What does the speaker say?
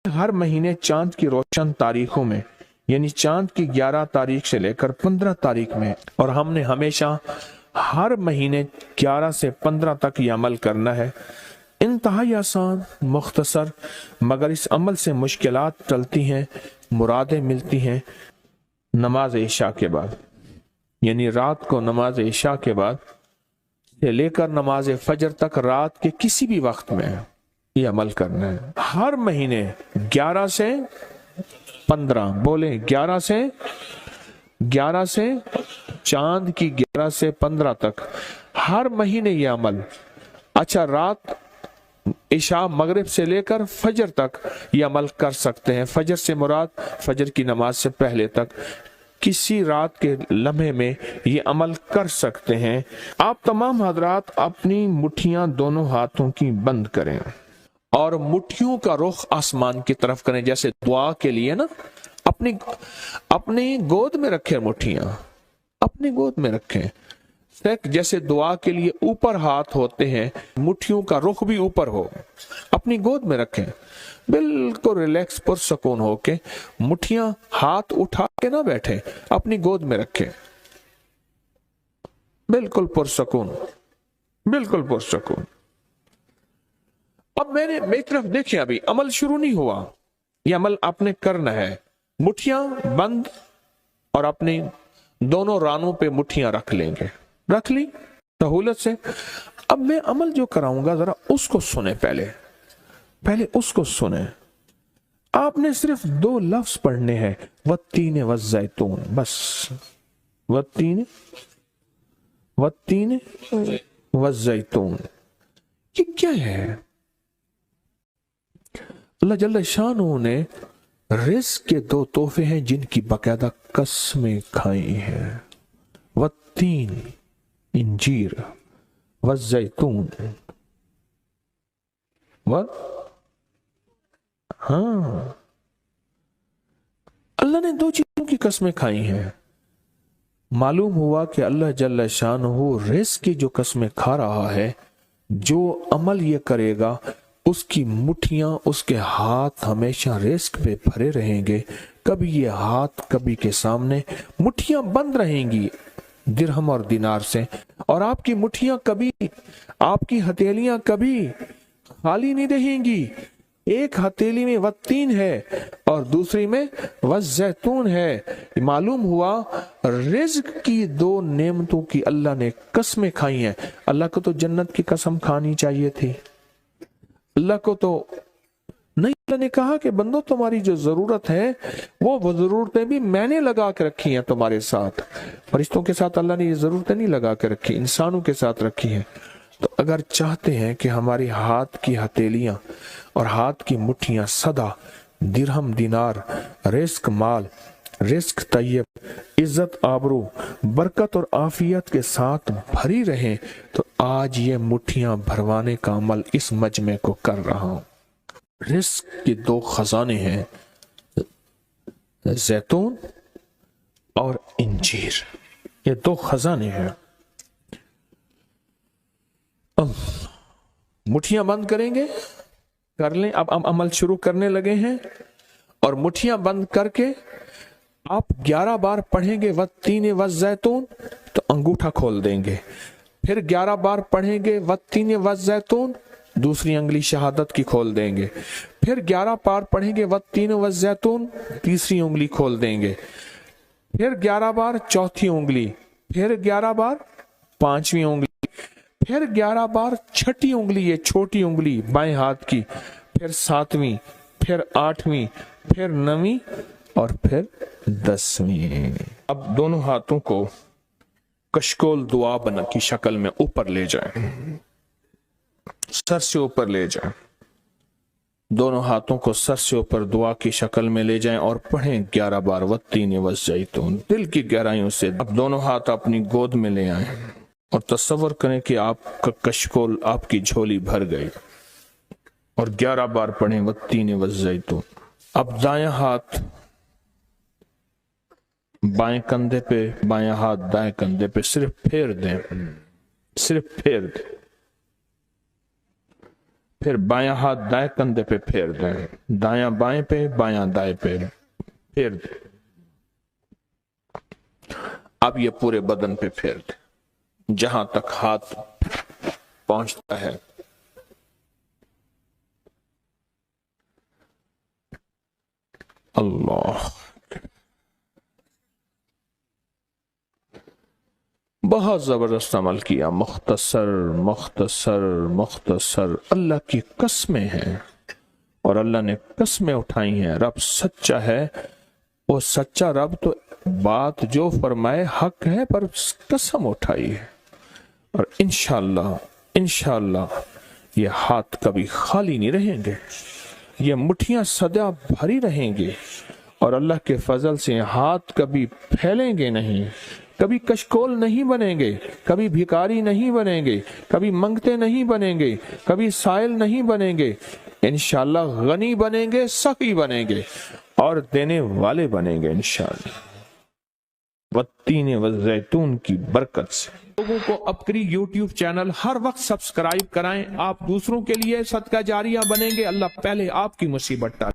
हर महीने चांद की रोशन तारीखों में, यानी चांद की 11 तारीख से लेकर 15 तारीख में, और हमने हमेशा हर महीने 11 से 15 तक ये अमल करना है। इंतहाई आसान, मुख्तसर, मगर इस अमल से मुश्किलात टलती हैं, मुरादें मिलती हैं। नमाज इशा के बाद, यानी रात को नमाज इशा के बाद से लेकर नमाज फजर तक रात के किसी भी वक्त में ये अमल करना है। हर महीने 11 से 15, बोले 11 से चांद की 11 से 15 तक हर महीने ये अमल। अच्छा, रात इशा मगरिब से लेकर फजर तक ये अमल कर सकते हैं। फजर से मुराद फजर की नमाज से पहले तक किसी रात के लम्हे में ये अमल कर सकते हैं। आप तमाम हजरात अपनी मुट्ठियां दोनों हाथों की बंद करें और मुट्ठियों का रुख आसमान की तरफ करें, जैसे दुआ के लिए ना अपनी गोद में रखें, मुट्ठियां अपनी गोद में रखें। जैसे दुआ के लिए ऊपर हाथ होते हैं, मुट्ठियों का रुख भी ऊपर हो, अपनी गोद में रखें। बिल्कुल रिलैक्स पुरसकून होके, मुट्ठियां हाथ उठा के ना बैठे, अपनी गोद में रखें, बिल्कुल पुरसकून, बिल्कुल पुरसकून। अब मेरी तरफ देखिए, अभी अमल शुरू नहीं हुआ, यह अमल आपने करना है। मुट्ठियां बंद और अपनी दोनों रानों पे मुट्ठियां रख लेंगे, रख ली सहूलत से। अब मैं अमल जो कराऊंगा जरा उसको सुने, पहले उसको सुने। आपने सिर्फ 2 लफ्ज पढ़ने हैं, वत्तीन वज़ैतून, बस वत्तीन वज़ैतून। ये क्या है? अल्लाह जल्ल शानहू ने रिज़्क़ के 2 तोहफे हैं जिनकी बाकायदा कसमें खाई हैं। वत्तीन इंजीर, वज़ैतून, हाँ, अल्लाह ने 2 चीजों की कसमें खाई हैं। मालूम हुआ कि अल्लाह जल्ल शानहू रिज़्क़ की जो कसमें खा रहा है, जो अमल ये करेगा उसकी मुट्ठियां, उसके हाथ हमेशा रिज़्क़ पे भरे रहेंगे। कभी ये हाथ कभी के सामने, मुट्ठियां बंद रहेंगी दिरहम और दिनार से, और आपकी मुट्ठियां कभी, आपकी हथेलियां कभी खाली नहीं रहेंगी। एक हथेली में वत्तीन है और दूसरी में वज़ैतून है। मालूम हुआ रिज़्क़ की 2 नेमतों की अल्लाह ने कसमें खाई हैं। अल्लाह को तो जन्नत की कसम खानी चाहिए थी, अल्लाह को तो नहीं। अल्लाह ने कहा कि बंदो, तुम्हारी जो जरूरत है वो जरूरतें भी मैंने लगा के रखी हैं तुम्हारे साथ। फरिश्तों के साथ अल्लाह ने ये जरूरतें नहीं लगा के रखी, इंसानों के साथ रखी हैं। तो अगर चाहते हैं कि हमारी हाथ की हथेलियां और हाथ की मुट्ठियां सदा दिरहम, दिनार, रिज़्क़ माल, रिज़्क़ तैयब, इज्जत, आबरू, बरकत और आफियत के साथ भरी रहें, तो आज ये मुट्ठियां भरवाने का अमल इस मजमे को कर रहा हूं। रिज़्क़ के 2 खजाने हैं, जैतून और इंजीर, ये 2 खजाने हैं। मुट्ठियां बंद करेंगे, कर लें। अब हम अमल शुरू करने लगे हैं, और मुट्ठियां बंद करके आप 11 बार पढ़ेंगे वत्तीन वज़ैतून, तो अंगूठा खोल देंगे। फिर 11 बार पढ़ेंगे वत्तीन वज़ैतून, दूसरी अंगुली शहादत की खोल देंगे। फिर 11 बार पढ़ेंगे वत्तीन वज़ैतून, तीसरी उंगली खोल देंगे। फिर 11 बार चौथी उंगली, फिर 11 बार पांचवी उंगली, फिर 11 बार छठी उंगली, ये छोटी उंगली बाएं हाथ की, फिर 7वीं, फिर 8वीं, फिर 9वीं और फिर 10वीं। अब दोनों हाथों को कशकोल दुआ बना की शक्ल में ऊपर ले जाएं, सर से ऊपर ले जाएं। दोनों हाथों को सर से ऊपर दुआ की शक्ल में ले जाएं और पढ़ें 11 बार वत्तीन वज़ैतून, दिल की गहराइयों से। अब दोनों हाथ अपनी गोद में ले आएं और तसव्वुर करें कि आपका कशकोल, आपकी झोली भर गई, और 11 बार पढ़ें वत्तीन वज़ैतून। अब दायां हाथ बाएं कंधे पे, बायां हाथ दाएं कंधे पे, सिर्फ फेर दें, सिर्फ फेर दें। پھر بایاں ہاتھ دائیں کندھے پہ پھیر دیں، دایاں بائیں پہ، بایاں دائیں پہ پھیر دیں۔ اب یہ پورے بدن پہ پھیر دیں جہاں تک ہاتھ پہنچتا ہے۔ اللہ، بہت زبردست عمل کیا، مختصر مختصر مختصر۔ اللہ کی قسمیں ہیں اور اللہ نے قسمیں اٹھائی ہیں۔ رب سچا ہے، وہ سچا رب تو بات جو فرمائے حق ہے، پر قسم اٹھائی ہے۔ اور انشاءاللہ یہ ہاتھ کبھی خالی نہیں رہیں گے، یہ مٹھیاں سدا بھری رہیں گے، اور اللہ کے فضل سے ہاتھ کبھی پھیلیں گے نہیں، کبھی کشکول نہیں بنیں گے، کبھی بھکاری نہیں بنیں گے، کبھی منگتے نہیں بنیں گے، کبھی سائل نہیں بنیں گے، انشاءاللہ غنی بنیں گے، سخی بنیں گے اور دینے والے بنیں گے انشاءاللہ، والتین والزیتون کی برکت سے۔ لوگوں کو اپکری یوٹیوب چینل ہر وقت سبسکرائب کرائیں، آپ دوسروں کے لیے صدقہ جاریہ بنیں گے، اللہ پہلے آپ کی مصیبت ٹالے۔